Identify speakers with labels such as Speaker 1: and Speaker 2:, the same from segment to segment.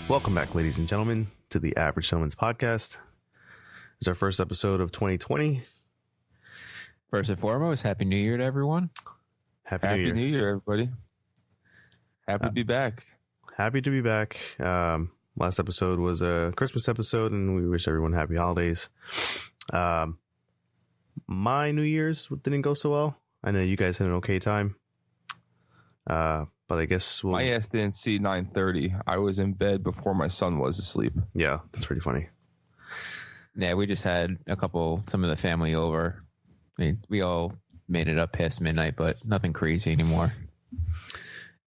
Speaker 1: Welcome back, ladies and gentlemen, to the Average Gentleman's Podcast. It's our first episode of 2020.
Speaker 2: First and foremost, Happy New Year to everyone.
Speaker 1: Happy New
Speaker 3: Year, everybody. Happy to be back.
Speaker 1: Happy to be back. Last episode was a Christmas episode, and we wish everyone happy holidays. My New Year's didn't go so well. I know you guys had an okay time. But I guess
Speaker 3: my ass didn't see 9:30. I was in bed before my son was asleep.
Speaker 1: Yeah, that's pretty funny.
Speaker 2: Yeah, we just had some of the family over. I mean, we all made it up past midnight, but nothing crazy anymore.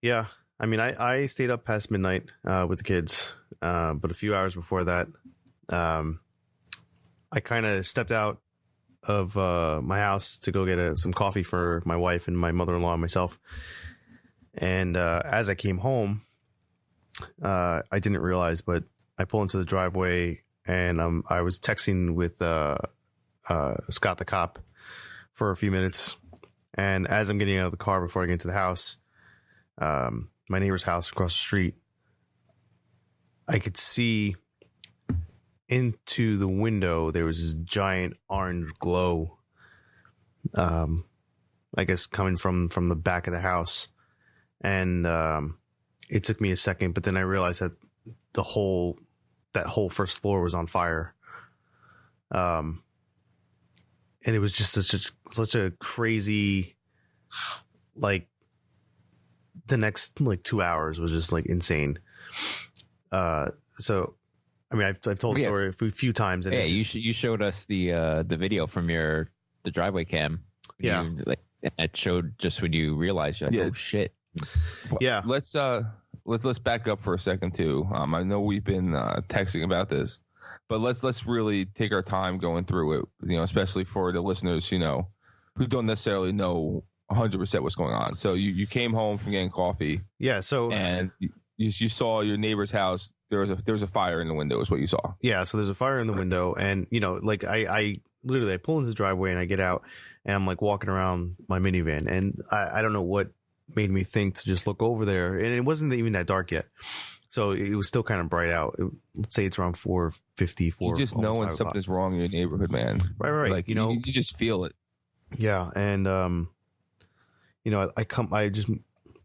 Speaker 1: Yeah, I mean, I stayed up past midnight with the kids, but a few hours before that, I kind of stepped out of my house to go get some coffee for my wife and my mother-in-law and myself. And as I came home, I didn't realize, but I pulled into the driveway and I was texting with Scott the cop for a few minutes. And as I'm getting out of the car before I get into the house, my neighbor's house across the street, I could see into the window. There was this giant orange glow, I guess coming from the back of the house. And it took me a second, but then I realized that that whole first floor was on fire. And it was just such a crazy, like, the next 2 hours was just insane. So I mean, I've told the story a few times. And
Speaker 2: yeah, you showed us the video from the driveway cam.
Speaker 1: Yeah,
Speaker 2: it showed just when you realized, you're like, oh shit.
Speaker 1: Yeah,
Speaker 3: let's back up for a second too. I know we've been texting about this, but let's really take our time going through it. Especially for the listeners, who don't necessarily know 100% what's going on. So you came home from getting coffee.
Speaker 1: Yeah. So
Speaker 3: and you saw your neighbor's house. There was a fire in the window. Is what you saw.
Speaker 1: Yeah. So there's a fire in the window, and I literally I pull into the driveway and I get out and I'm walking around my minivan, and I don't know what made me think to just look over there, and it wasn't even that dark yet, so it was still kind of bright out. Let's say it's around 4:54.
Speaker 3: You just know when something's wrong in your neighborhood, man.
Speaker 1: Right.
Speaker 3: You just feel it.
Speaker 1: Yeah, and I just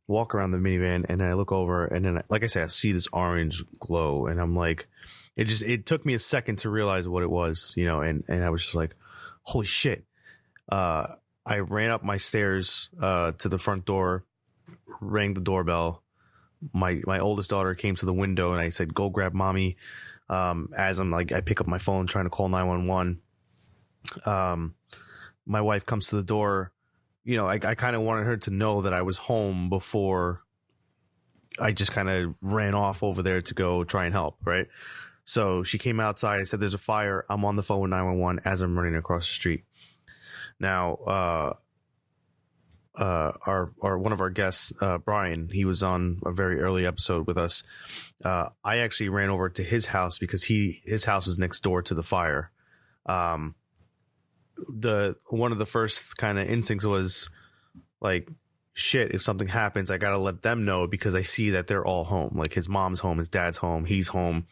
Speaker 1: walk around the minivan and I look over, and then like I said, I see this orange glow, and I'm like, it took me a second to realize what it was, and I was just like, holy shit. I ran up my stairs to the front door, rang the doorbell. My oldest daughter came to the window and I said, go grab mommy. As I pick up my phone trying to call 911. My wife comes to the door. I kind of wanted her to know that I was home before I just kind of ran off over there to go try and help. Right. So she came outside. I said, there's a fire. I'm on the phone with 911 as I'm running across the street. Now, our one of our guests, Brian, he was on a very early episode with us. I actually ran over to his house because his house is next door to the fire. One of the first kind of instincts was like, shit, if something happens, I gotta let them know because I see that they're all home. Like his mom's home, his dad's home, he's home.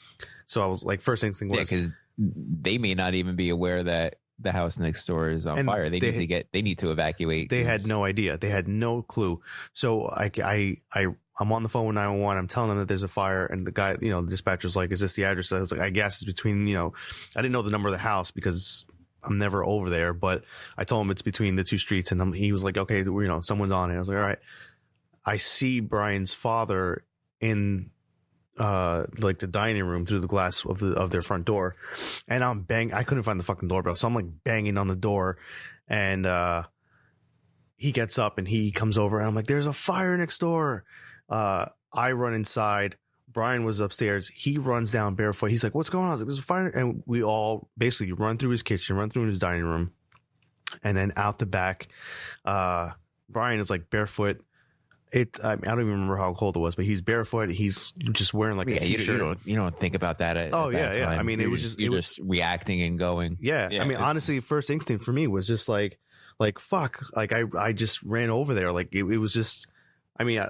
Speaker 1: So I was like, first instinct was,
Speaker 2: because they may not even be aware that the house next door is on fire. They need to evacuate.
Speaker 1: They had no idea. They had no clue. So I'm on the phone with 911. I'm telling them that there's a fire, and the guy, the dispatcher's like, is this the address? I was like, I guess it's between, I didn't know the number of the house because I'm never over there, but I told him it's between the two streets, and he was like, okay, someone's on it. I was like, all right. I see Brian's father in the dining room through the glass of their front door, and I'm I couldn't find the fucking doorbell, so I'm banging on the door, and he gets up and he comes over, and I'm like, there's a fire next door. I run inside. Brian was upstairs. He runs down barefoot. He's like, "What's going on?" I was like, "There's a fire!" And we all basically run through his kitchen, run through his dining room, and then out the back. Brian is like barefoot. I don't even remember how cold it was, but he's barefoot. He's just wearing like a t-shirt.
Speaker 2: You don't think about that. At that time.
Speaker 1: I mean,
Speaker 2: you're just reacting and going.
Speaker 1: Yeah. I mean, honestly, first instinct for me was just like fuck. Like I just ran over there. Like it was just. I mean,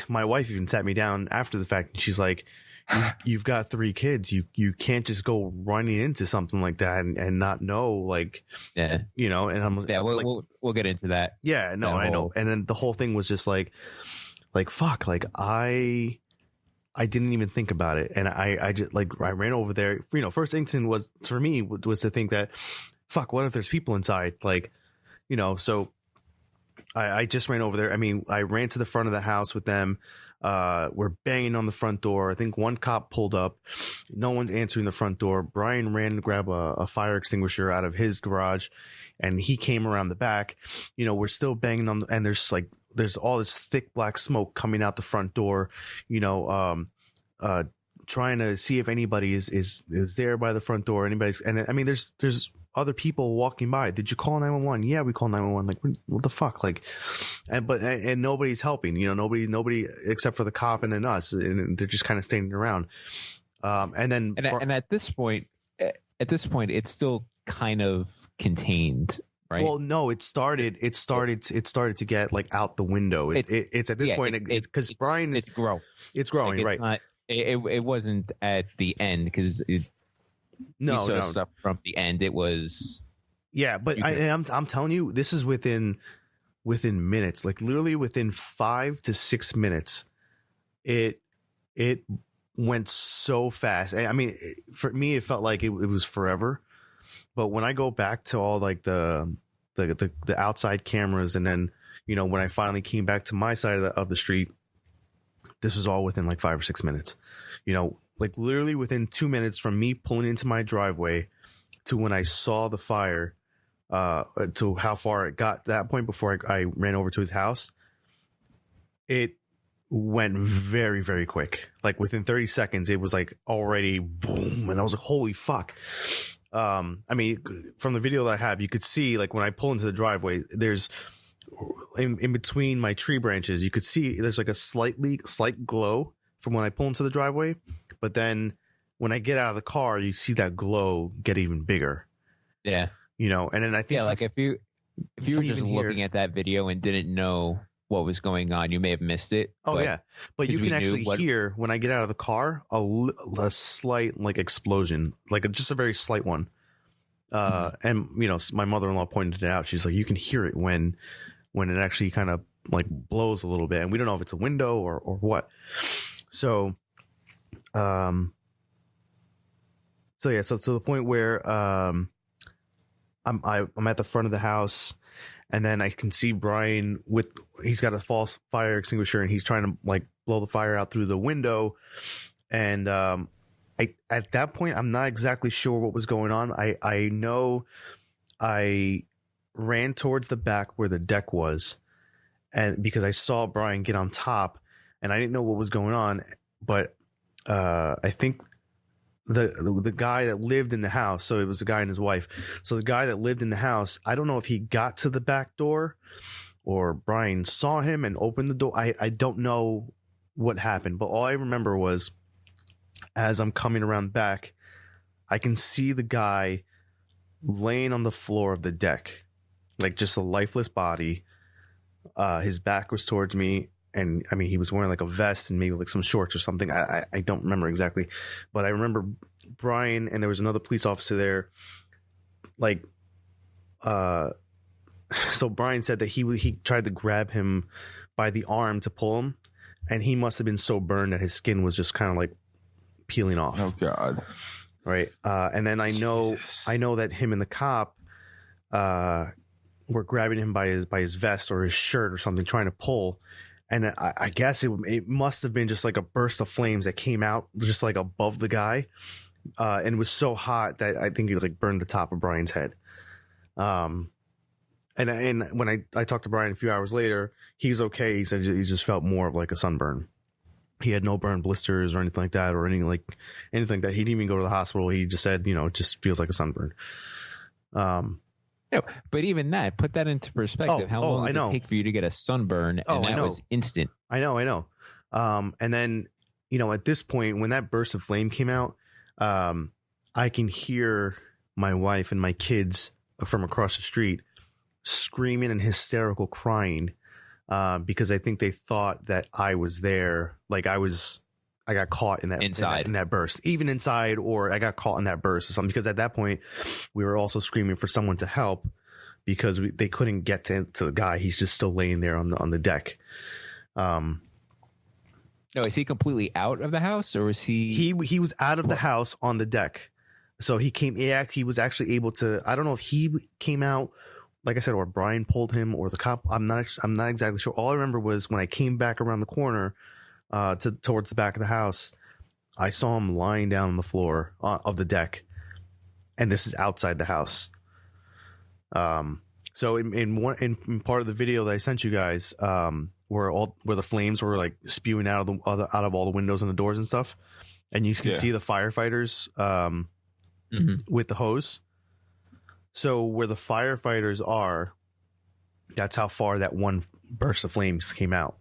Speaker 1: my wife even sat me down after the fact, and she's like, "You've got 3 kids. You can't just go running into something like that and not know, like, you know." And I'm
Speaker 2: we'll get into that.
Speaker 1: Yeah, no, I know. And then the whole thing was just like fuck, like I didn't even think about it, and I just like I ran over there. You know, first instinct was for me was to think that, fuck, what if there's people inside, like, you know, so. I just ran over there. I mean, I ran to the front of the house with them. We're banging on the front door. I think one cop pulled up. No one's answering the front door. Brian ran to grab a fire extinguisher out of his garage, and he came around the back. You know, we're still banging on, and there's all this thick black smoke coming out the front door. You know, trying to see if anybody is there by the front door. And I mean, there's other people walking by. Did you call 911? Yeah, we called 911. Like, what the fuck? Like, and nobody's helping, you know, nobody except for the cop and then us, and they're just kind of standing around. And at this point,
Speaker 2: it's still kind of contained, right?
Speaker 1: Well, no, it started to get like out the window. It's at this point because Brian
Speaker 2: it's growing.
Speaker 1: It's growing,
Speaker 2: like,
Speaker 1: right?
Speaker 2: It wasn't at the end because no stuff from the end. It was
Speaker 1: but I'm telling you, this is within minutes, like literally within 5 to 6 minutes. It went so fast. I mean, for me, it felt like it was forever. But when I go back to all like the outside cameras, and then, you know, when I finally came back to my side of the street, this was all within like 5 or 6 minutes. You know, like literally within 2 minutes from me pulling into my driveway to when I saw the fire, to how far it got that point before I ran over to his house, it went very, very quick. Like within 30 seconds, it was like already boom. And I was like, holy fuck. I mean, from the video that I have, you could see like when I pull into the driveway, there's in between my tree branches, you could see there's like a slight glow from when I pull into the driveway. But then when I get out of the car, you see that glow get even bigger.
Speaker 2: Yeah.
Speaker 1: You know, and then I think
Speaker 2: like if you were just looking at that video and didn't know what was going on, you may have missed it.
Speaker 1: Oh, yeah. But you can actually hear when I get out of the car a slight like explosion, like just a very slight one. And, you know, my mother-in-law pointed it out. She's like, you can hear it when it actually kind of like blows a little bit. And we don't know if it's a window or what. So, so to the point where I'm at the front of the house, and then I can see Brian he's got a false fire extinguisher, and he's trying to like blow the fire out through the window. And at that point, I'm not exactly sure what was going on. I know I ran towards the back where the deck was, and because I saw Brian get on top, and I didn't know what was going on, but I think the guy that lived in the house, so it was the guy and his wife. So the guy that lived in the house, I don't know if he got to the back door or Brian saw him and opened the door. I don't know what happened, but all I remember was as I'm coming around back, I can see the guy laying on the floor of the deck, like just a lifeless body. His back was towards me. And I mean, he was wearing like a vest and maybe like some shorts or something. I don't remember exactly, but I remember Brian, and there was another police officer there. Like, so Brian said that he tried to grab him by the arm to pull him, and he must have been so burned that his skin was just kind of like peeling off.
Speaker 3: Oh God.
Speaker 1: Right. And then I know that him and the cop, were grabbing him by his vest or his shirt or something, trying to pull. And I guess it must have been just like a burst of flames that came out just like above the guy. And it was so hot that I think it like burned the top of Brian's head. And when I talked to Brian a few hours later, he was okay. He said he just felt more of like a sunburn. he had no burn blisters or anything like that, or anything that he didn't even go to the hospital. He just said, it just feels like a sunburn.
Speaker 2: No, but even that, put that into perspective. How long does it take for you to get a sunburn? And that was instant.
Speaker 1: I know. And then, at this point, when that burst of flame came out, I can hear my wife and my kids from across the street screaming and hysterical crying, because I think they thought that I was there. Like I got caught in that inside in that burst, even inside, or I got caught in that burst or something. Because at that point, we were also screaming for someone to help because they couldn't get to the guy. He's just still laying there on the deck.
Speaker 2: No, is he completely out of the house, or is he?
Speaker 1: He was out of the house on the deck. So he was actually able to. I don't know if he came out, like I said, or Brian pulled him, or the cop. I'm not exactly sure. All I remember was when I came back around the corner, towards the back of the house, I saw him lying down on the floor of the deck, and this is outside the house. So in part of the video that I sent you guys, where the flames were like spewing out of all the windows and the doors and stuff, and you can see the firefighters with the hose. So where the firefighters are, that's how far that one burst of flames came out.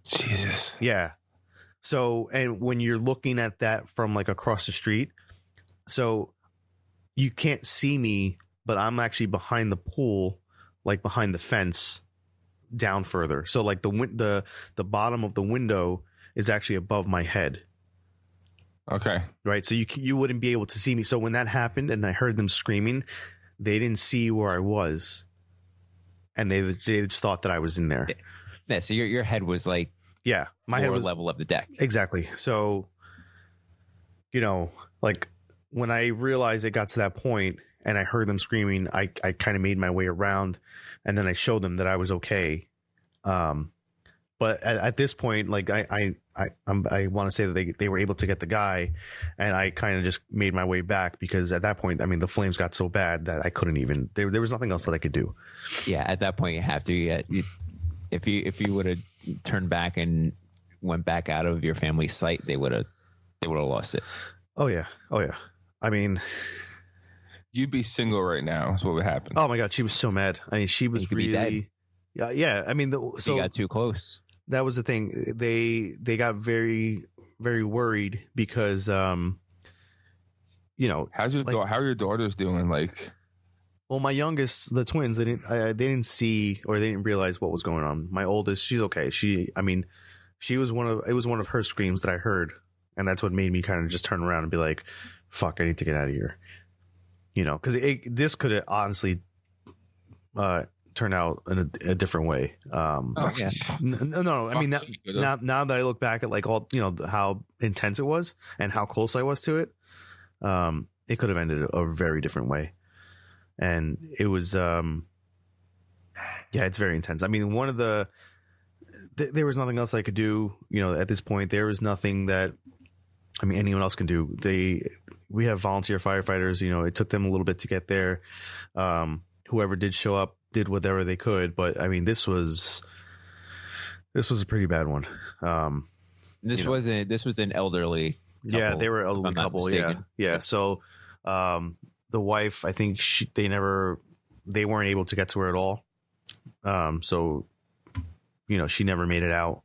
Speaker 3: Jesus.
Speaker 1: Yeah. So, and when you're looking at that from like across the street, so you can't see me, but I'm actually behind the pool, like behind the fence down further. So like the bottom of the window is actually above my head.
Speaker 3: Okay.
Speaker 1: Right. So you wouldn't be able to see me. So when that happened and I heard them screaming, they didn't see where I was. And they just thought that I was in there.
Speaker 2: Yeah. So your head was like,
Speaker 1: my head was
Speaker 2: level of the deck.
Speaker 1: Exactly. So, like when I realized it got to that point and I heard them screaming, I kind of made my way around, and then I showed them that I was okay. But at this point, like I want to say that they were able to get the guy, and I kind of just made my way back because at that point, I mean, the flames got so bad that I couldn't even. There was nothing else that I could do.
Speaker 2: Yeah, at that point, you have to. If you would have turned back and went back out of your family's sight, they would have lost it.
Speaker 1: Oh yeah. I mean,
Speaker 3: you'd be single right now. Is what would happen.
Speaker 1: Oh my God, she was so mad. I mean, she was really. Yeah. I mean,
Speaker 2: so you got too close.
Speaker 1: That was the thing. They got very, very worried because,
Speaker 3: how's your how are your daughters doing? Like,
Speaker 1: well, my youngest, the twins, they didn't see or they didn't realize what was going on. My oldest, she's okay. It was one of her screams that I heard, and that's what made me kind of just turn around and be like, "Fuck, I need to get out of here." Because this could have honestly turn out in a different way. No. I mean, now that I look back at like all, how intense it was and how close I was to it, it could have ended a very different way. And it was, it's very intense. I mean, there was nothing else I could do, at this point. There was nothing that, anyone else can do. We have volunteer firefighters, it took them a little bit to get there. Whoever did show up did whatever they could, but I mean, this was a pretty bad one.
Speaker 2: This was an elderly couple,
Speaker 1: yeah, they were an elderly couple. Yeah. So the wife, I think they weren't able to get to her at all. So she never made it out.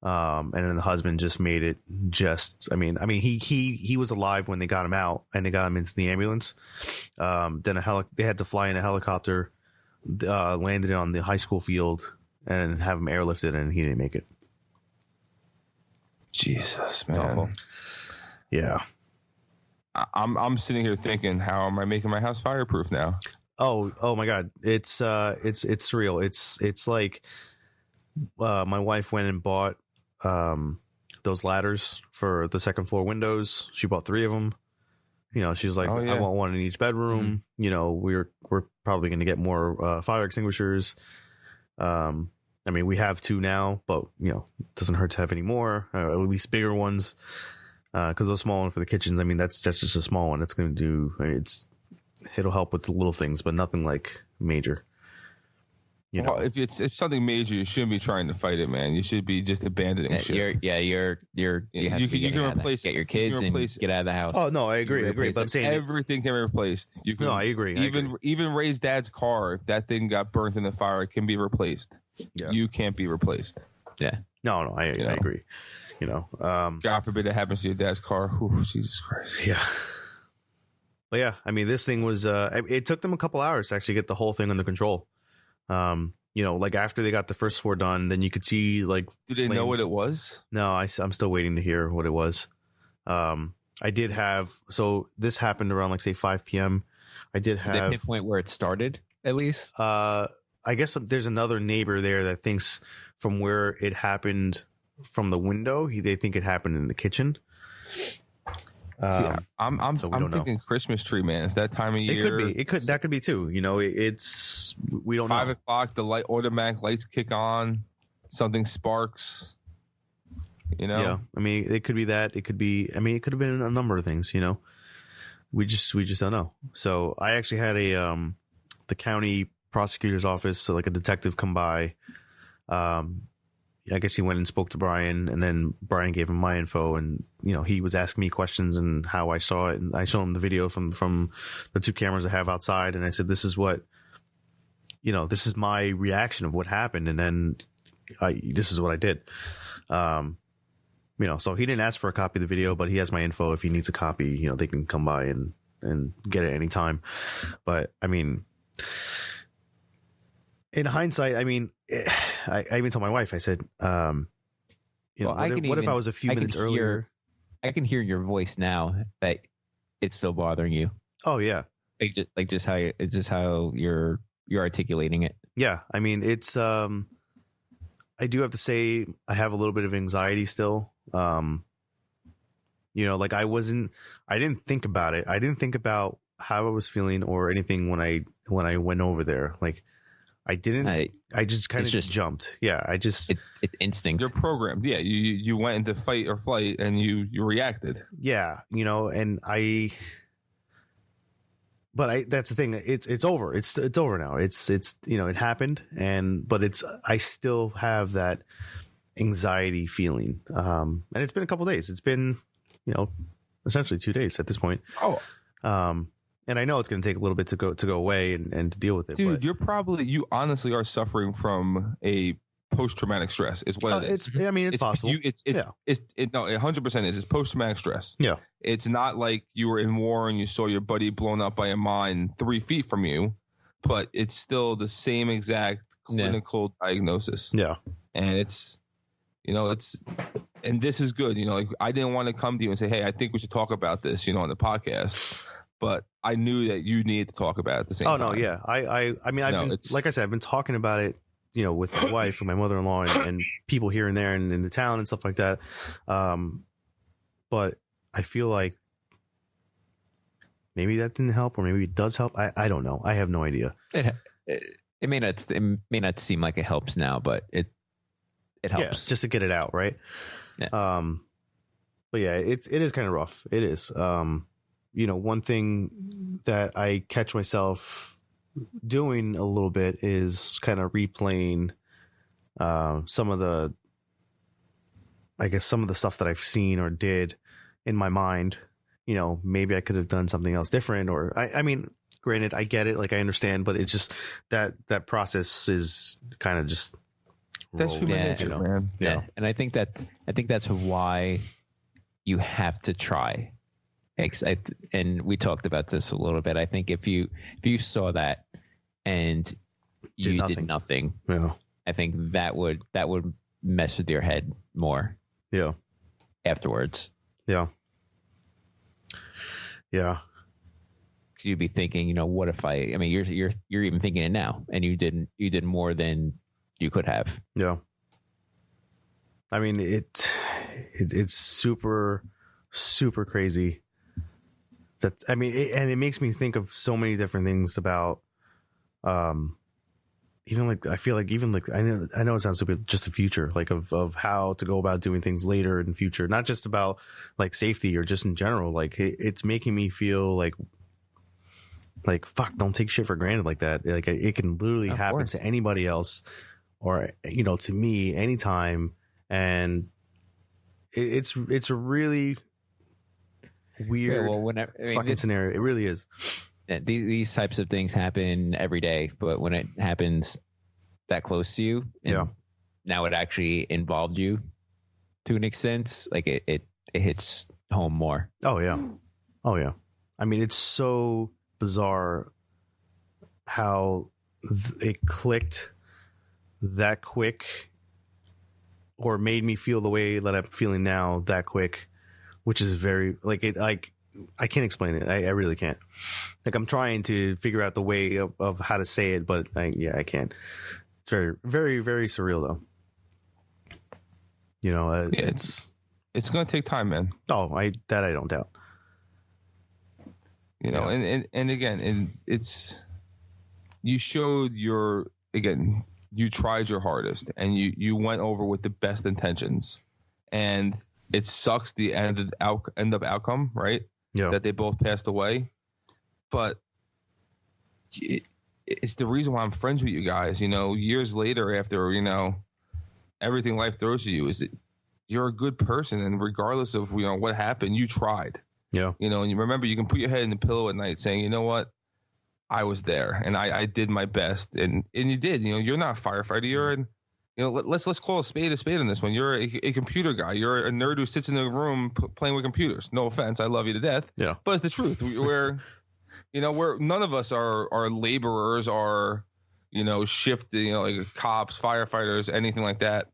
Speaker 1: And then the husband just made it. He was alive when they got him out and they got him into the ambulance. Then they had to fly in a helicopter, landed on the high school field, and have him airlifted, and he didn't make it.
Speaker 3: Jesus, man. Awful.
Speaker 1: Yeah.
Speaker 3: I'm sitting here thinking, how am I making my house fireproof now?
Speaker 1: Oh my God. It's surreal. It's like, my wife went and bought those ladders for the second floor windows. She bought 3 of them. She's like, I want one in each bedroom. Mm-hmm. We're probably going to get more fire extinguishers. We have 2 now, but it doesn't hurt to have any more, or at least bigger ones. Because those small ones for the kitchens, that's just a small one. It's going to do. It'll help with the little things, but nothing like major. You know,
Speaker 3: Well, if something major, you shouldn't be trying to fight it, man. You should be just abandoning shit.
Speaker 2: You have to be getting out of the- get your kids and get out of the house.
Speaker 1: oh no, I agree. But I'm saying
Speaker 3: Everything can be replaced. You can,
Speaker 1: no, I agree.
Speaker 3: Even Ray's dad's car, if that thing got burnt in the fire, it can be replaced.
Speaker 1: Yeah.
Speaker 3: You can't be replaced.
Speaker 2: Yeah.
Speaker 1: No, I agree. You know,
Speaker 3: God forbid it happens to your dad's car. Ooh, Jesus Christ.
Speaker 1: yeah. But yeah, I mean, this thing was. It took them a couple hours to actually get the whole thing under control. You know, like after they got the first floor done, then you could see like.
Speaker 3: Did they know what it was?
Speaker 1: No, I'm still waiting to hear what it was. I did have, so this happened around like say 5 p.m. I did have.
Speaker 2: Did they pinpoint where it started at least?
Speaker 1: I guess there's another neighbor there that thinks from where it happened from the window, they think it happened in the kitchen.
Speaker 3: I'm thinking Christmas tree, man. It's that time of year.
Speaker 1: That could be too. You know, we don't know.
Speaker 3: 5 o'clock, the automatic lights kick on, something sparks. You know?
Speaker 1: Yeah. I mean, it could be that. It could be. I mean, it could have been a number of things. You know, we just don't know. So I actually had the county prosecutor's office, so like a detective, come by. I guess he went and spoke to Brian, and then Brian gave him my info, and you know, he was asking me questions and how I saw it, and I showed him the video from the 2 cameras I have outside, and I said, this is what, you know, this is my reaction of what happened, and then this is what I did. You know, so he didn't ask for a copy of the video, but he has my info. If he needs a copy, you know, they can come by and get it anytime. But I mean, in hindsight, I mean, I even told my wife, I said, you know, what if I was a few minutes earlier?
Speaker 2: I can hear your voice now that it's still bothering you.
Speaker 1: Oh yeah.
Speaker 2: Like just how you're articulating it.
Speaker 1: Yeah. I mean, it's, I do have to say I have a little bit of anxiety still. You know, like I didn't think about it. I didn't think about how I was feeling or anything when I went over there. Like I didn't, I just kind of just jumped. Yeah.
Speaker 2: It's instinct.
Speaker 3: You're programmed. Yeah. You went into fight or flight and you reacted.
Speaker 1: Yeah. You know, and that's the thing. It's over. It's over now. It's, you know, it happened but I still have that anxiety feeling. And it's been a couple days. It's been, you know, essentially 2 days at this point.
Speaker 3: Oh,
Speaker 1: and I know it's going to take a little bit to go away and to deal with it.
Speaker 3: Dude, but you honestly are suffering from a post-traumatic stress is what it is.
Speaker 1: It's possible.
Speaker 3: It's 100% is. It's post-traumatic stress.
Speaker 1: Yeah.
Speaker 3: It's not like you were in war and you saw your buddy blown up by a mine 3 feet from you, but it's still the same exact clinical diagnosis.
Speaker 1: Yeah.
Speaker 3: And it's, you know, and this is good. You know, like I didn't want to come to you and say, hey, I think we should talk about this, you know, on the podcast. But I knew that you needed to talk about it at the same time.
Speaker 1: Oh, no, yeah. I mean, like I said, I've been talking about it, you know, with my wife and my mother-in-law and people here and there and in the town and stuff like that. But I feel like maybe that didn't help or maybe it does help. I don't know. I have no idea.
Speaker 2: It may not seem like it helps now, but it helps.
Speaker 1: Yeah, just to get it out, right?
Speaker 2: Yeah.
Speaker 1: But yeah, it is kind of rough. It is. You know, one thing that I catch myself doing a little bit is kind of replaying some of the stuff that I've seen or did in my mind. You know, maybe I could have done something else different, or I mean, granted, I get it, like I understand, but it's just that process is kind of just
Speaker 3: that's human nature, man.
Speaker 2: Yeah, and I think that's why you have to try. And we talked about this a little bit. I think if you saw that and you did nothing,
Speaker 1: yeah,
Speaker 2: I think that would mess with your head more.
Speaker 1: Yeah.
Speaker 2: Afterwards.
Speaker 1: Yeah. Yeah.
Speaker 2: You'd be thinking, you know, what if I mean, you're even thinking it now, and you did more than you could have.
Speaker 1: Yeah. I mean, it's super, super crazy. That, I mean, it makes me think of so many different things about, even like, I feel like even like, I know it sounds stupid, just the future, like of how to go about doing things later in the future, not just about like safety or just in general. Like it's making me feel like Like, fuck, don't take shit for granted like that. Like, it can literally
Speaker 2: Of
Speaker 1: happen
Speaker 2: course.
Speaker 1: to anybody else, or to me anytime. And it's a really weird
Speaker 2: Yeah, well, whenever
Speaker 1: fucking scenario. It really is.
Speaker 2: these types of things happen every day, but when it happens that close to you, and now it actually involved you to an extent, like it hits home more.
Speaker 1: Oh yeah. I mean, it's so bizarre how it clicked that quick, or made me feel the way that I'm feeling now that quick, which is very I can't explain it. I really can't. Like, I'm trying to figure out the way of how to say it, but I can't. It's very, very, very surreal though. It's
Speaker 3: going to take time, man.
Speaker 1: I don't doubt.
Speaker 3: And again, it's you showed you tried your hardest, and you went over with the best intentions, and it sucks the end of outcome, right?
Speaker 1: Yeah.
Speaker 3: That they both passed away, but it's the reason why I'm friends with you guys. Years later, after everything life throws at you, is that you're a good person, and regardless of what happened, you tried.
Speaker 1: Yeah.
Speaker 3: And you remember, you can put your head in the pillow at night saying, you know what, I was there and I did my best, and you did. You're not a firefighter. You're let's call a spade on this one. You're a computer guy. You're a nerd who sits in the room playing with computers. No offense, I love you to death.
Speaker 1: Yeah.
Speaker 3: But it's the truth. We're none of us are laborers or shift, like cops, firefighters, anything like that.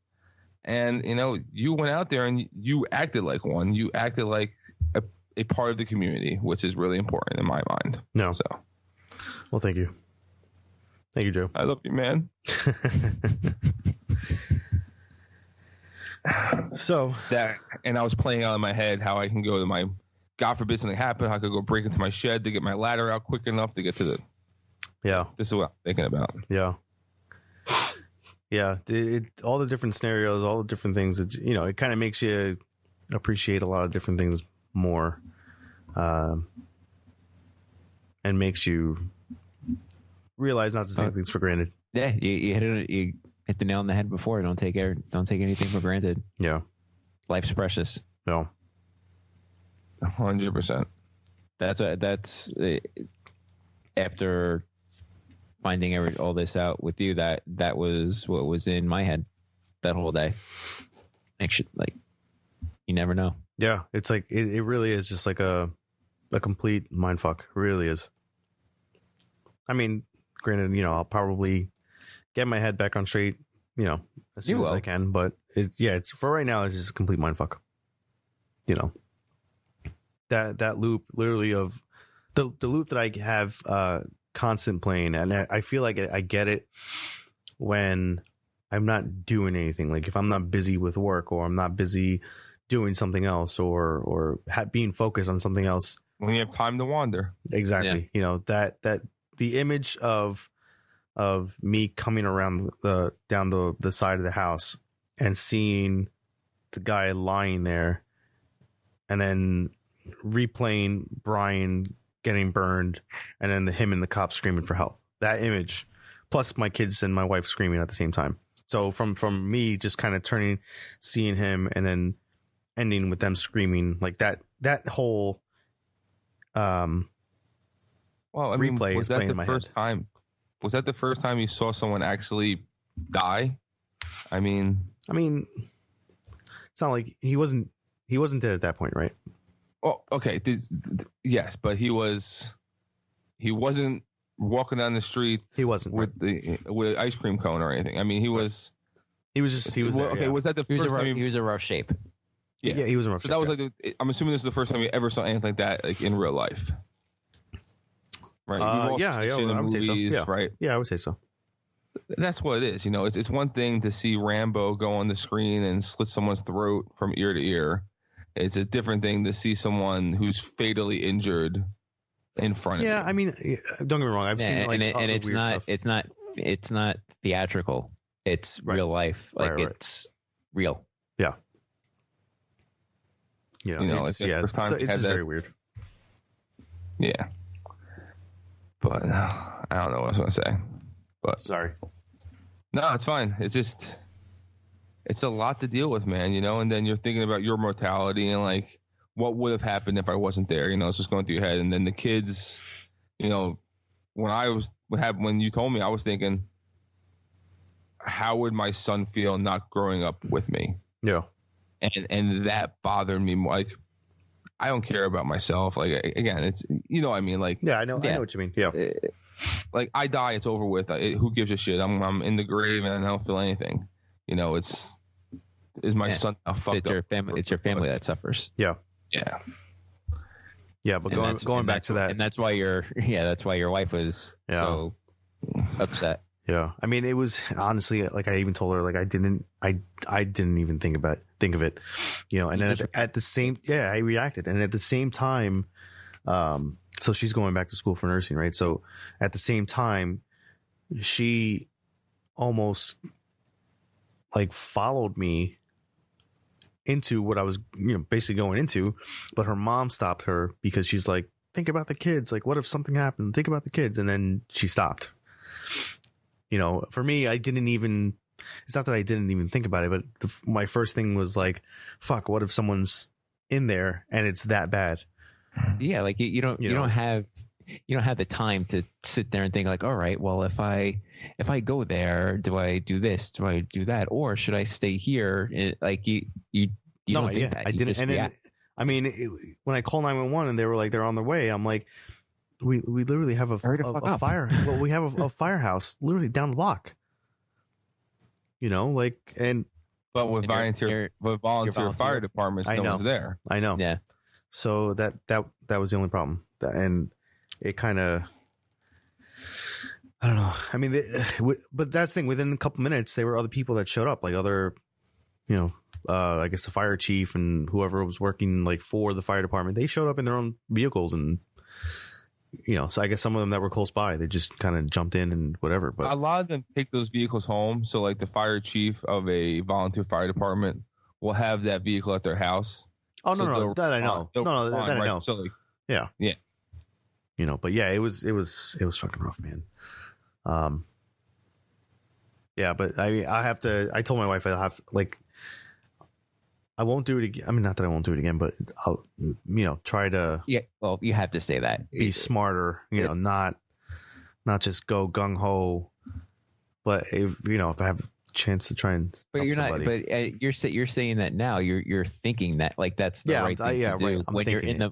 Speaker 3: And you went out there and you acted like one. You acted like a part of the community, which is really important in my mind.
Speaker 1: No.
Speaker 3: So,
Speaker 1: well, thank you. Thank you, Joe.
Speaker 3: I love you, man.
Speaker 1: So
Speaker 3: that, and I was playing out in my head how I can go to my, God forbid something happen, I could go break into my shed to get my ladder out quick enough to get to the.
Speaker 1: Yeah.
Speaker 3: This is what I'm thinking about.
Speaker 1: Yeah. Yeah. All the different scenarios, all the different things that, it kind of makes you appreciate a lot of different things more, and makes you realize not to take things for granted.
Speaker 2: Yeah, you hit the nail on the head before. Don't take anything for granted.
Speaker 1: Yeah,
Speaker 2: life's precious.
Speaker 1: No,
Speaker 3: 100%.
Speaker 2: That's after finding all this out with you. That was what was in my head that whole day. Actually, you never know.
Speaker 1: Yeah, it's like it really is just like a complete mindfuck. It really is. I mean, granted, I'll probably get my head back on straight, as soon as I can. But it's for right now. It's just a complete mindfuck. That loop, literally, of the loop that I have constant playing, and I feel like I get it when I'm not doing anything. Like if I'm not busy with work, or I'm not busy doing something else, or being focused on something else.
Speaker 3: When you have time to wander.
Speaker 1: Exactly.
Speaker 2: Yeah.
Speaker 1: That the image of me coming around down the side of the house and seeing the guy lying there, and then replaying Brian getting burned, and then him and the cops screaming for help. That image, plus my kids and my wife screaming at the same time. So from me just kind of seeing him, and then ending with them screaming, like that whole replay
Speaker 3: was
Speaker 1: is
Speaker 3: that
Speaker 1: playing
Speaker 3: the
Speaker 1: in my
Speaker 3: first
Speaker 1: head.
Speaker 3: time? Was that the first time you saw someone actually die? I mean,
Speaker 1: it's not like he wasn't dead at that point, right?
Speaker 3: Oh, okay. Yes, but he wasn't walking down the street.
Speaker 1: He wasn't
Speaker 3: with an ice cream cone or anything. I mean, he was there. Okay, was that the first time
Speaker 2: he was in rough shape?
Speaker 1: Yeah, he was in rough shape.
Speaker 3: So that was I'm assuming this is the first time you ever saw anything like that, like in real life, right?
Speaker 1: I would say so. Yeah.
Speaker 3: Right.
Speaker 1: Yeah, I would say so.
Speaker 3: That's what it is. It's one thing to see Rambo go on the screen and slit someone's throat from ear to ear. It's a different thing to see someone who's fatally injured in front of you.
Speaker 1: Yeah, I mean, don't get me wrong. I've seen
Speaker 2: it's
Speaker 1: weird
Speaker 2: not
Speaker 1: stuff.
Speaker 2: it's not theatrical. It's real life. It's real.
Speaker 1: Yeah.
Speaker 3: It's the first time
Speaker 1: it's just very weird.
Speaker 3: Yeah. But I don't know what I was going to say. But
Speaker 1: Sorry.
Speaker 3: no, it's fine. It's just, it's a lot to deal with, man, you know, and then you're thinking about your mortality and like what would have happened if I wasn't there, you know, it's just going through your head. And then the kids, you know, when you told me, I was thinking, how would my son feel not growing up with me?
Speaker 1: Yeah.
Speaker 3: And that bothered me more. Like, I don't care about myself. Like, again, it's, you know what I mean? Like,
Speaker 1: Yeah, I know what you mean. Yeah.
Speaker 3: Like, I die, it's over with. Who gives a shit? I'm in the grave and I don't feel anything. You know, is my son now fucked
Speaker 2: It's
Speaker 3: up?
Speaker 2: your family. It's your family that suffers.
Speaker 1: Yeah.
Speaker 3: Yeah.
Speaker 1: Yeah, but going back to that,
Speaker 2: and that's why your wife was so upset.
Speaker 1: Yeah, I mean, it was honestly, like, I even told her, like, I didn't even think of it, you know. And then at the same, I reacted, and at the same time, so she's going back to school for nursing, right? So at the same time, she almost like followed me into what I was, you know, basically going into, but her mom stopped her because she's like, think about the kids. Like, what if something happened? Think about the kids. And then she stopped. You know, for me, it's not that I didn't even think about it, but my first thing was like, fuck, what if someone's in there and it's that bad?
Speaker 2: Yeah. Like you don't have the time to sit there and think like, all right, well, if I go there, do I do this? Do I do that? Or should I stay here? Like you don't think that.
Speaker 1: I didn't. And then, I mean, when I call 911 and they were like, they're on their way, I'm like, we literally have a fire. Well, we have a firehouse literally down the block. You know, like,
Speaker 3: but with volunteer fire departments, no one's there.
Speaker 1: I know.
Speaker 2: Yeah.
Speaker 1: So that was the only problem, and it kind of, I don't know. I mean, but that's the thing. Within a couple minutes, there were other people that showed up, like other, you know, I guess the fire chief and whoever was working like for the fire department. They showed up in their own vehicles, and you know, so I guess some of them that were close by, they just kind of jumped in and whatever. But
Speaker 3: a lot of them take those vehicles home. So like the fire chief of a volunteer fire department will have that vehicle at their house.
Speaker 1: Oh, so no, that I know. No, that I know.
Speaker 3: So like,
Speaker 1: yeah. You know, but yeah, it was fucking rough, man. Yeah, but I told my wife I'll have, like, I won't do it again. I mean, not that I won't do it again, but I'll, you know, try to.
Speaker 2: Yeah. Well, you have to say that.
Speaker 1: Be smarter, you know, not just go gung ho, but if I have a chance to try and.
Speaker 2: But you're
Speaker 1: somebody.
Speaker 2: not. But you're saying that now. You're thinking that like that's the right thing to do.
Speaker 1: Right.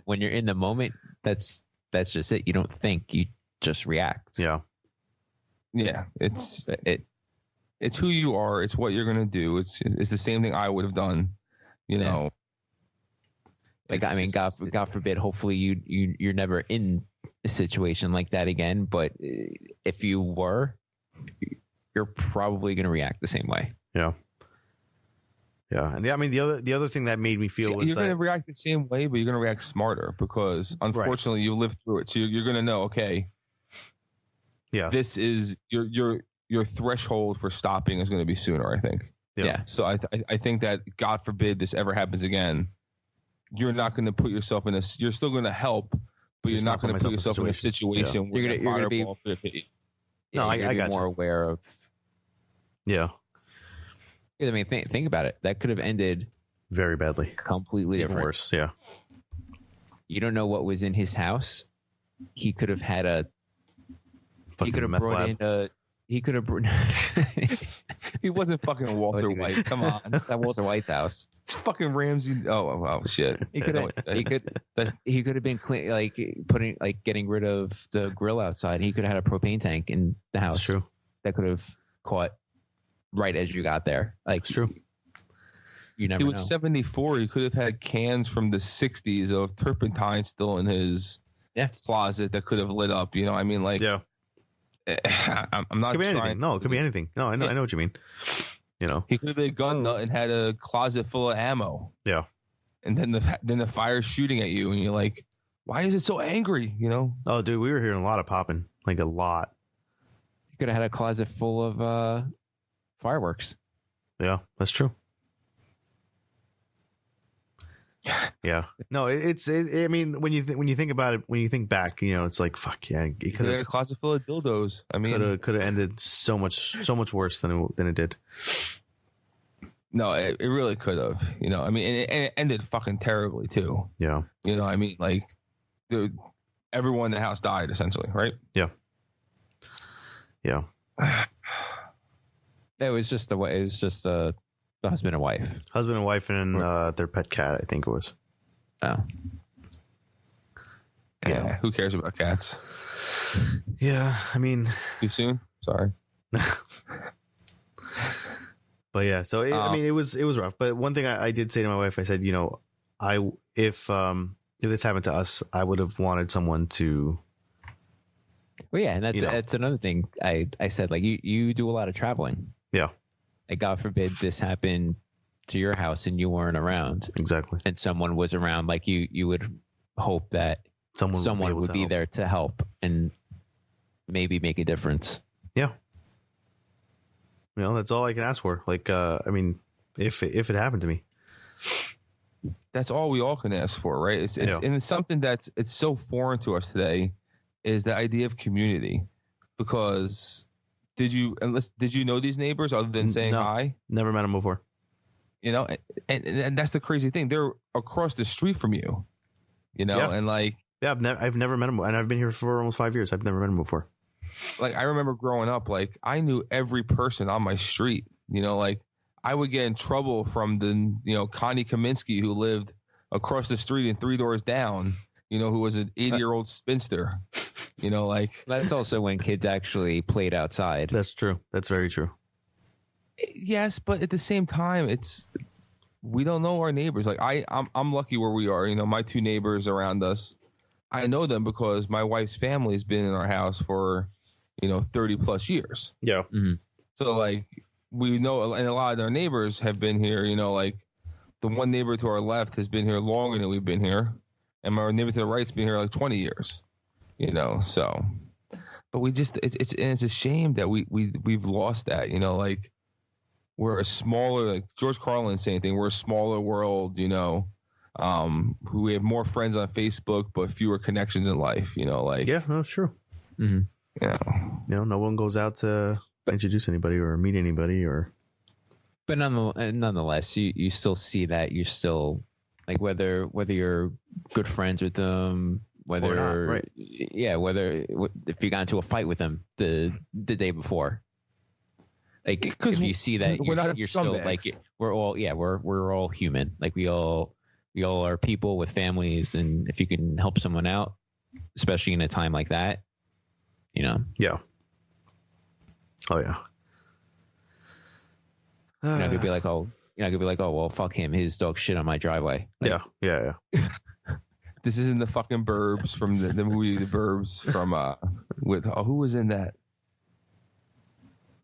Speaker 2: When you're in the moment, that's just it. You don't think. You just react.
Speaker 1: Yeah.
Speaker 3: Yeah. It's who you are. It's what you're gonna do. It's the same thing I would have done. You know,
Speaker 2: like, I mean, God forbid, hopefully you're never in a situation like that again. But if you were, you're probably going to react the same way.
Speaker 1: Yeah. Yeah. And I mean, the other thing that made me feel was
Speaker 3: you're going to react the same way, but you're going to react smarter because unfortunately you lived through it. So you're going to know, okay,
Speaker 1: yeah,
Speaker 3: this is your threshold for stopping is going to be sooner, I think.
Speaker 2: Yeah.
Speaker 3: So I think that God forbid this ever happens again, you're not going to put yourself you're still going to help, but you're not going to put yourself in a situation where you're going to be.
Speaker 2: No, I got more aware of.
Speaker 1: Yeah.
Speaker 2: I mean, think about it. That could have ended
Speaker 1: very badly,
Speaker 2: completely different.
Speaker 1: Even worse. Yeah.
Speaker 2: You don't know what was in his house. He could have had he could have brought in a. He could have.
Speaker 3: He wasn't fucking Walter White. Come on,
Speaker 2: that Walter White house.
Speaker 3: It's fucking Ramsey. Oh shit.
Speaker 2: He could have been clean, like getting rid of the grill outside. He could have had a propane tank in the house.
Speaker 1: That's true.
Speaker 2: That could have caught right as you got there. Like,
Speaker 1: it's true.
Speaker 2: You never know.
Speaker 3: He was 74. He could have had cans from the 60s of turpentine still in his closet that could have lit up. You know, I mean, like,
Speaker 1: yeah.
Speaker 3: I'm not.
Speaker 1: Could be
Speaker 3: trying
Speaker 1: anything. No, it could be anything. No, I know what you mean. You know,
Speaker 3: he could have been a gun nut and had a closet full of ammo.
Speaker 1: Yeah.
Speaker 3: And then the fire's shooting at you, and you're like, "Why is it so angry?" You know?
Speaker 1: Oh, dude, we were hearing a lot of popping, like a lot.
Speaker 2: He could have had a closet full of fireworks.
Speaker 1: Yeah, that's true. Yeah. No, I mean, when you think about it, when you think back, it's like, fuck yeah, it
Speaker 3: Could have a closet full of dildos. I mean,
Speaker 1: could have ended so much worse than it did.
Speaker 3: no, it really could have. I mean, and it ended fucking terribly too.
Speaker 1: Yeah.
Speaker 3: I mean, like, dude, everyone in the house died essentially, right?
Speaker 1: Yeah. Yeah.
Speaker 2: It was just the way. It was just the husband and wife.
Speaker 1: Husband and wife and their pet cat, I think it was.
Speaker 2: Oh.
Speaker 3: Yeah. Who cares about cats?
Speaker 1: Yeah. I mean,
Speaker 3: Too soon? Sorry.
Speaker 1: but yeah, so I mean, it was rough. But one thing I did say to my wife, I said, if this happened to us, I would have wanted someone to.
Speaker 2: Well, yeah, and that's another thing. I said, like, you do a lot of traveling.
Speaker 1: Yeah.
Speaker 2: Like, God forbid this happened to your house and you weren't around.
Speaker 1: Exactly.
Speaker 2: And someone was around. Like, you would hope that someone would be there to help and maybe make a difference.
Speaker 1: Yeah. That's all I can ask for. Like, I mean, if it happened to me,
Speaker 3: that's all we all can ask for, right? It's and it's something it's so foreign to us today, is the idea of community. Because did you know these neighbors other than saying hi?
Speaker 1: Never met them before.
Speaker 3: And that's the crazy thing. They're across the street from you. And like,
Speaker 1: yeah, I've never met them, and I've been here for almost 5 years. I've never met them before.
Speaker 3: Like, I remember growing up, like, I knew every person on my street. Like, I would get in trouble from the Connie Kaminsky, who lived across the street and 3 doors down. Who was an 80-year-old spinster. Like,
Speaker 2: that's also when kids actually played outside.
Speaker 1: That's true. That's very true.
Speaker 3: Yes, but at the same time, we don't know our neighbors. Like, I'm lucky where we are. My 2 neighbors around us, I know them because my wife's family has been in our house for 30 plus years.
Speaker 1: Yeah.
Speaker 2: Mm-hmm.
Speaker 3: So, like, we know, and a lot of our neighbors have been here. Like, the one neighbor to our left has been here longer than we've been here, and my neighbor to the right's been here like 20 years. So, but we just it's a shame that we've lost that. Like, we're a smaller, like George Carlin saying thing. We're a smaller world. Who we have more friends on Facebook but fewer connections in life. Like,
Speaker 1: yeah, no, it's true.
Speaker 2: Mm-hmm.
Speaker 3: Yeah.
Speaker 1: No one goes out to introduce anybody or meet anybody or.
Speaker 2: But nonetheless, you still see that. You still, like, whether you're good friends with them, whether
Speaker 1: or not, right.
Speaker 2: whether if you got into a fight with them the day before, like, if you see that you're still like, we're all human. Like, we all are people with families, and if you can help someone out, especially in a time like that,
Speaker 1: Yeah. Oh yeah.
Speaker 2: You're not gonna be like, oh, well, fuck him. His dog shit on my driveway. Like,
Speaker 1: yeah.
Speaker 3: This isn't the fucking Burbs from the movie The Burbs from who was in that?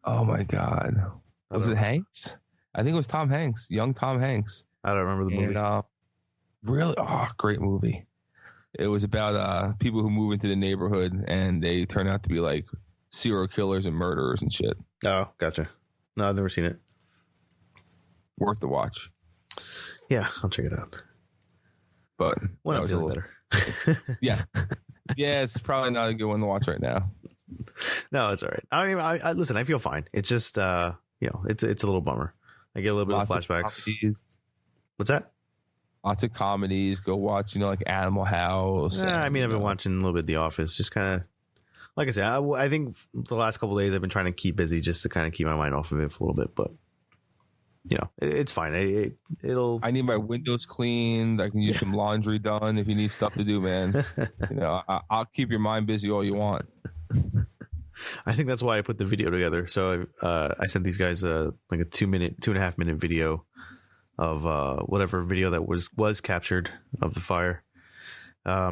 Speaker 3: Oh my God, was it Hanks? I think it was Tom Hanks, young Tom Hanks.
Speaker 1: I don't remember the movie.
Speaker 3: And, really, great movie. It was about people who move into the neighborhood and they turn out to be like serial killers and murderers and shit.
Speaker 1: Oh, gotcha. No, I've never seen it.
Speaker 3: Worth the watch.
Speaker 1: Yeah, I'll check it out.
Speaker 3: But
Speaker 1: when I'm feeling better.
Speaker 3: Yeah. Yeah, it's probably not a good one to watch right now.
Speaker 1: No, it's all right. I mean, I listen, I feel fine. It's just, it's a little bummer. I get a little bit of flashbacks. What's that?
Speaker 3: Lots of comedies. Go watch, like Animal House.
Speaker 1: I mean, I've been watching a little bit of The Office. Just kind of, like I said, I think the last couple of days I've been trying to keep busy just to kind of keep my mind off of it for a little bit. But, it's fine. It'll.
Speaker 3: I need my windows cleaned. I can use some laundry done if you need stuff to do, man. I'll keep your mind busy all you want.
Speaker 1: I think that's why I put the video together. So I sent these guys like a 2.5 minute video of whatever video that was captured of the fire. I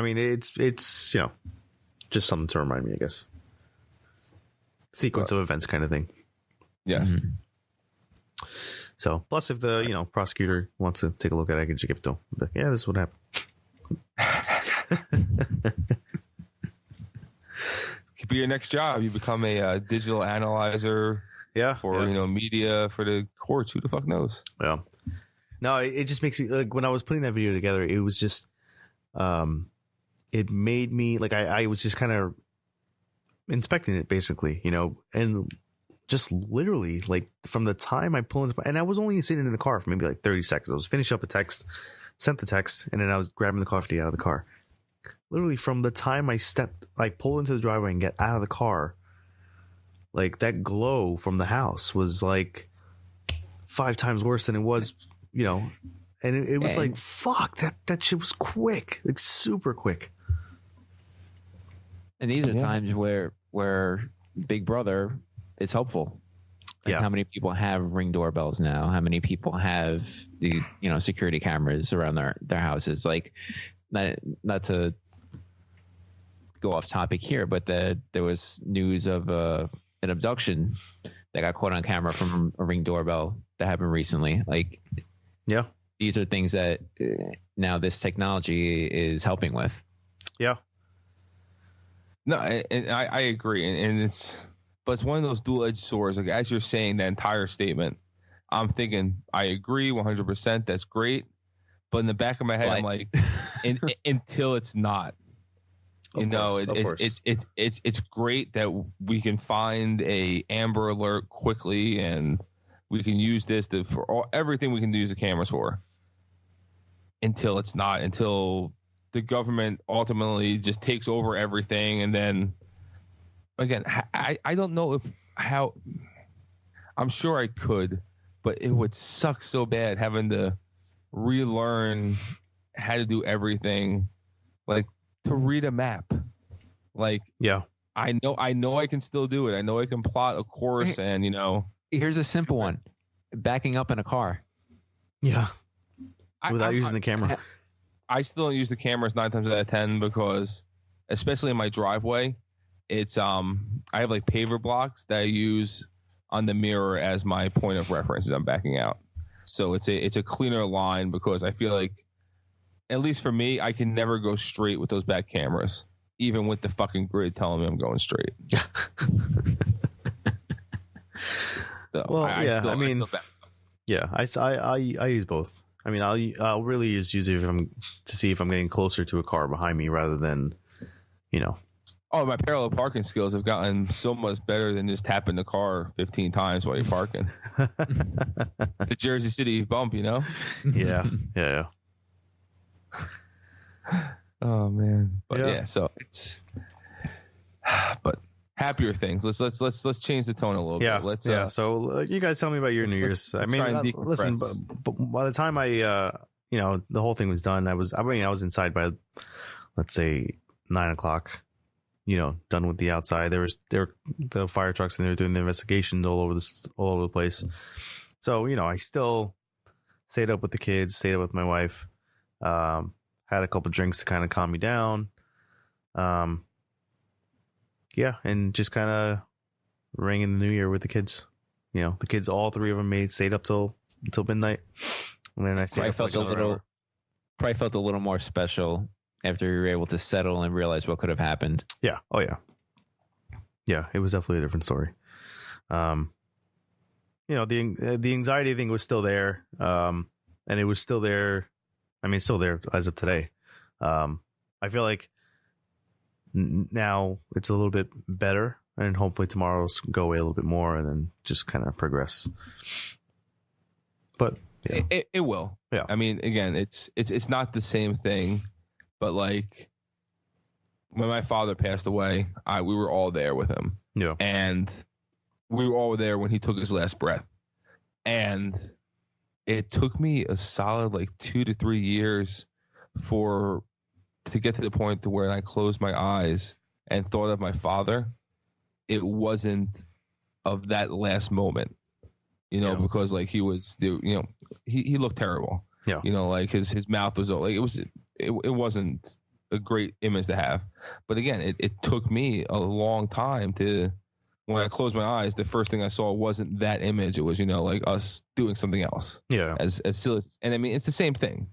Speaker 1: mean, it's just something to remind me, I guess. Sequence of events kind of thing.
Speaker 3: Yes.
Speaker 2: Mm-hmm.
Speaker 1: So, plus if the prosecutor wants to take a look at it, I can just give it to him. But, yeah, this is what happened.
Speaker 3: Could be your next job. You become a digital analyzer.
Speaker 1: Yeah.
Speaker 3: For media for the courts. Who the fuck knows?
Speaker 1: Yeah. No, it just makes me like when I was putting that video together, it was just, it made me like I was just kind of inspecting it basically, and just literally like from the time I pulled into, and I was only sitting in the car for maybe like 30 seconds. I was finishing up a text, sent the text, and then I was grabbing the coffee to get out of the car. Literally from the time I pulled into the driveway and get out of the car, like that glow from the house was like 5 times worse than it was, and it was like, fuck, that shit was quick, like super quick.
Speaker 2: And these are times where Big Brother is helpful. Like how many people have Ring doorbells now? How many people have these, security cameras around their houses? Like, not to go off topic here, but there was news of an abduction that got caught on camera from a Ring doorbell that happened recently. Like,
Speaker 3: yeah,
Speaker 2: these are things that now this technology is helping with.
Speaker 3: Yeah. No, and I agree, and it's one of those dual-edged swords. Like as you're saying that entire statement, I'm thinking I agree 100%. That's great, but in the back of my head, I'm like, until it's not. It's great that we can find a Amber Alert quickly, and we can use this for everything we can use the cameras for. Until it's not. Until the government ultimately just takes over everything, and then again, I don't know how. I'm sure I could, but it would suck so bad having to relearn how to do everything, like to read a map. Like,
Speaker 1: yeah,
Speaker 3: I know I can still do it. I know I can plot a course, and
Speaker 2: here's a simple one: backing up in a car.
Speaker 1: Yeah, without using the camera.
Speaker 3: I still don't use the cameras 9 times out of 10 because, especially in my driveway, it's I have like paver blocks that I use on the mirror as my point of reference as I'm backing out. So it's a cleaner line because I feel like, at least for me, I can never go straight with those back cameras, even with the fucking grid telling me I'm going straight. So
Speaker 1: well,
Speaker 3: I
Speaker 1: use both. I mean, I'll really use it to see if I'm getting closer to a car behind me rather than,
Speaker 3: Oh, my parallel parking skills have gotten so much better than just tapping the car 15 times while you're parking. The Jersey City bump,
Speaker 1: Yeah.
Speaker 3: Oh man, but so it's. But happier things. Let's change the tone a little bit. Let's
Speaker 1: So you guys tell me about your New Year's. I mean, listen, but by the time I the whole thing was done, I was inside by, let's say 9:00. Done with the outside. There were the fire trucks, and they were doing the investigations all over the place. So I still stayed up with the kids, stayed up with my wife, had a couple drinks to kind of calm me down. Yeah, and just kind of rang in the new year with the kids. The kids, all 3 of them stayed up till midnight, and then I stayed up for like another hour.
Speaker 2: Probably felt a little more special after you were able to settle and realize what could have happened.
Speaker 1: Yeah. Oh yeah. Yeah, it was definitely a different story. The anxiety thing was still there, and it was still there. I mean, it's still there as of today. I feel like now it's a little bit better, and hopefully tomorrow's go away a little bit more, and then just kind of progress. But yeah.
Speaker 3: It will.
Speaker 1: Yeah.
Speaker 3: I mean, again, it's not the same thing, but like when my father passed away, we were all there with him.
Speaker 1: Yeah.
Speaker 3: And we were all there when he took his last breath. And it took me a solid like 2 to 3 years to get to the point to where I closed my eyes and thought of my father. It wasn't of that last moment, because like he was, he looked terrible.
Speaker 1: Yeah.
Speaker 3: Like his mouth was like, it wasn't a great image to have. But again, it took me a long time when I closed my eyes, the first thing I saw wasn't that image. It was, like us doing something else.
Speaker 1: Yeah.
Speaker 3: As still, and I mean, it's the same thing.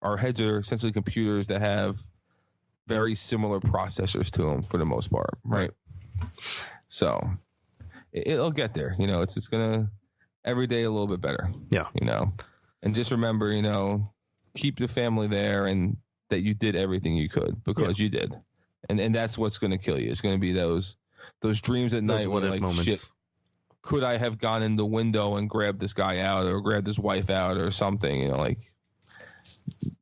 Speaker 3: Our heads are essentially computers that have very similar processors to them for the most part, right? So it'll get there. It's gonna. every day a little bit better.
Speaker 1: Yeah.
Speaker 3: And just remember, keep the family there and that you did everything you could because you did. And that's what's going to kill you. It's going to be those dreams at night
Speaker 1: what
Speaker 3: where
Speaker 1: if
Speaker 3: like,
Speaker 1: moments.
Speaker 3: shit, could I have gone in the window and grabbed this guy out or grabbed his wife out or something,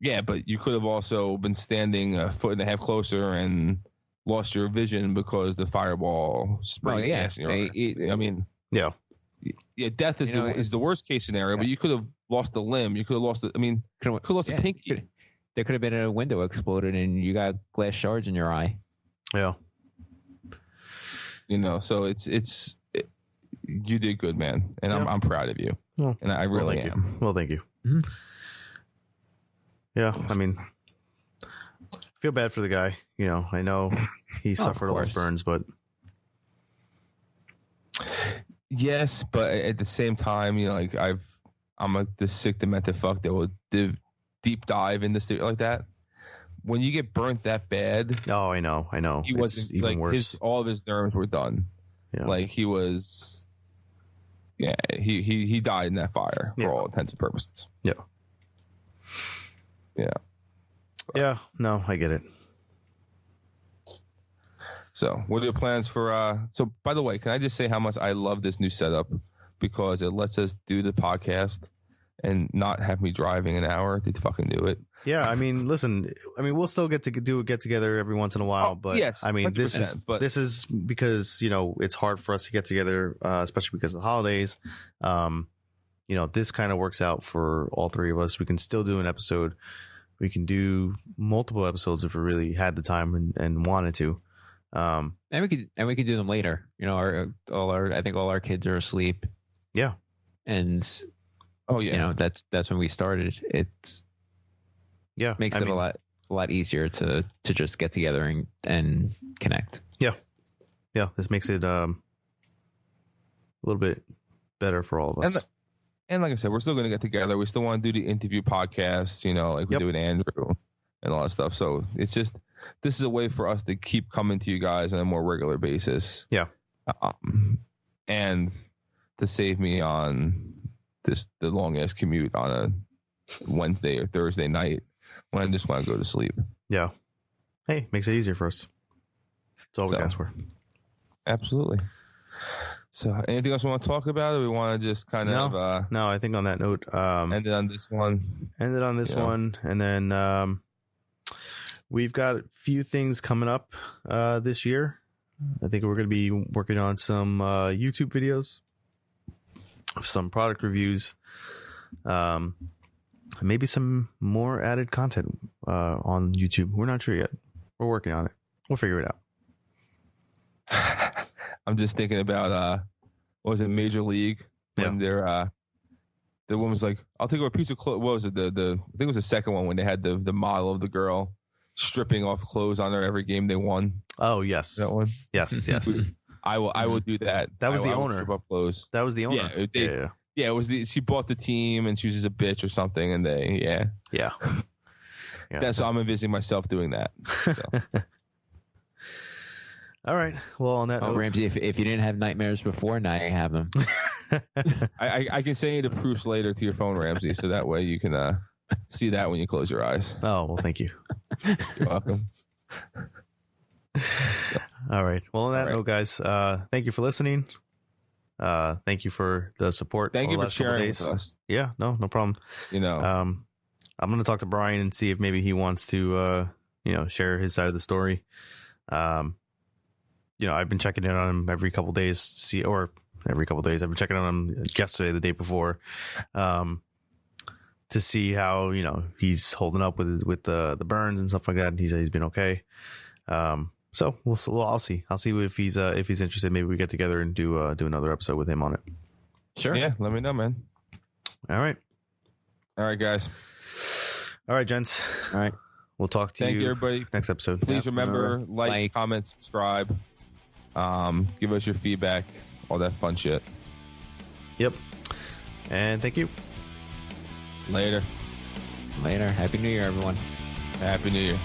Speaker 3: yeah, but you could have also been standing a foot and a half closer and lost your vision because the fireball sprayed gas in your eye. I mean,
Speaker 1: Yeah.
Speaker 3: Yeah, death is the worst case scenario, but you could have lost a limb. You could have lost could have lost a pinky.
Speaker 2: There could have been a window exploded and you got glass shards in your eye.
Speaker 1: Yeah.
Speaker 3: So you did good, man, and I'm proud of you, and I really am.
Speaker 1: Well, thank you.
Speaker 2: Mm-hmm.
Speaker 1: Yeah, I mean, feel bad for the guy. I know he suffered all those burns, but
Speaker 3: yes, but at the same time, I'm this sick demented fuck that will deep dive into stuff like that. When you get burnt that bad,
Speaker 1: oh, I know,
Speaker 3: he wasn't
Speaker 1: even worse.
Speaker 3: All of his nerves were done.
Speaker 1: Yeah.
Speaker 3: He was. Yeah, he died in that fire for all intents and purposes.
Speaker 1: Yeah.
Speaker 3: Yeah.
Speaker 1: Yeah. No, I get it.
Speaker 3: So, what are your plans for? So, by the way, can I just say how much I love this new setup because it lets us do the podcast and not have me driving an hour to fucking do it.
Speaker 1: Yeah, I mean, listen, we'll still get together every once in a while, but
Speaker 3: yes,
Speaker 1: I mean, this is because it's hard for us to get together, especially because of the holidays. This kind of works out for all three of us. We can still do an episode. We can do multiple episodes if we really had the time and wanted to.
Speaker 2: And we could do them later. I think all our kids are asleep.
Speaker 1: Yeah.
Speaker 2: And that's when we started. It's makes it a lot easier to just get together and connect.
Speaker 1: Yeah. Yeah. This makes it a little bit better for all of us.
Speaker 3: And like I said, we're still going to get together. We still want to do the interview podcast, like we do with Andrew and all that stuff. So it's just, this is a way for us to keep coming to you guys on a more regular basis.
Speaker 1: Yeah.
Speaker 3: And to save me on the long ass commute on a Wednesday or Thursday night when I just want to go to sleep.
Speaker 1: Yeah. Hey, makes it easier for us. That's all we ask for.
Speaker 3: Absolutely. So anything else we want to talk about, or we want to just kind of
Speaker 1: no, I think on that note,
Speaker 3: ended on this one,
Speaker 1: and then we've got a few things coming up this year. I think we're going to be working on some YouTube videos, some product reviews, maybe some more added content on YouTube. We're not sure yet. We're working on it. We'll figure it out.
Speaker 3: I'm just thinking about what was it, Major League, when they're the woman's like, I'll take a piece of clothes. What was it? I think it was the second one when they had the model of the girl stripping off clothes on her every game they won.
Speaker 1: Oh yes,
Speaker 3: that one.
Speaker 1: Yes.
Speaker 3: I will do that.
Speaker 1: That was the owner.
Speaker 3: Strip up clothes.
Speaker 1: That was the owner.
Speaker 3: Yeah, it was she bought the team and she was just a bitch or something, and
Speaker 1: yeah.
Speaker 3: That's I'm envisioning myself doing that. So.
Speaker 1: All right. Well, on that note,
Speaker 2: Ramsey, if you didn't have nightmares before, now you have them.
Speaker 3: I can send you the proofs later to your phone, Ramsey, so that way you can see that when you close your eyes.
Speaker 1: Oh, well, thank you.
Speaker 3: You're welcome.
Speaker 1: All right. Well, on that note, guys, thank you for listening. Thank you for the support.
Speaker 3: Thank you for sharing with us.
Speaker 1: Yeah, no problem. I'm going to talk to Brian and see if maybe he wants to, share his side of the story. I've been checking in on him every couple days I've been checking on him yesterday, the day before, to see how, he's holding up with the burns and stuff like that. And he said he's been okay. So I'll see if he's interested. Maybe we get together and do another episode with him on it.
Speaker 2: Sure.
Speaker 3: Yeah. Let me know, man.
Speaker 1: All right,
Speaker 3: guys.
Speaker 1: All right, gents.
Speaker 2: All right.
Speaker 1: We'll talk to
Speaker 3: you
Speaker 1: everybody next episode.
Speaker 3: Please remember, like, comment, subscribe. Give us your feedback, all that fun shit.
Speaker 1: Yep. And thank you.
Speaker 3: Later.
Speaker 2: Happy New Year, everyone.
Speaker 3: Happy New Year.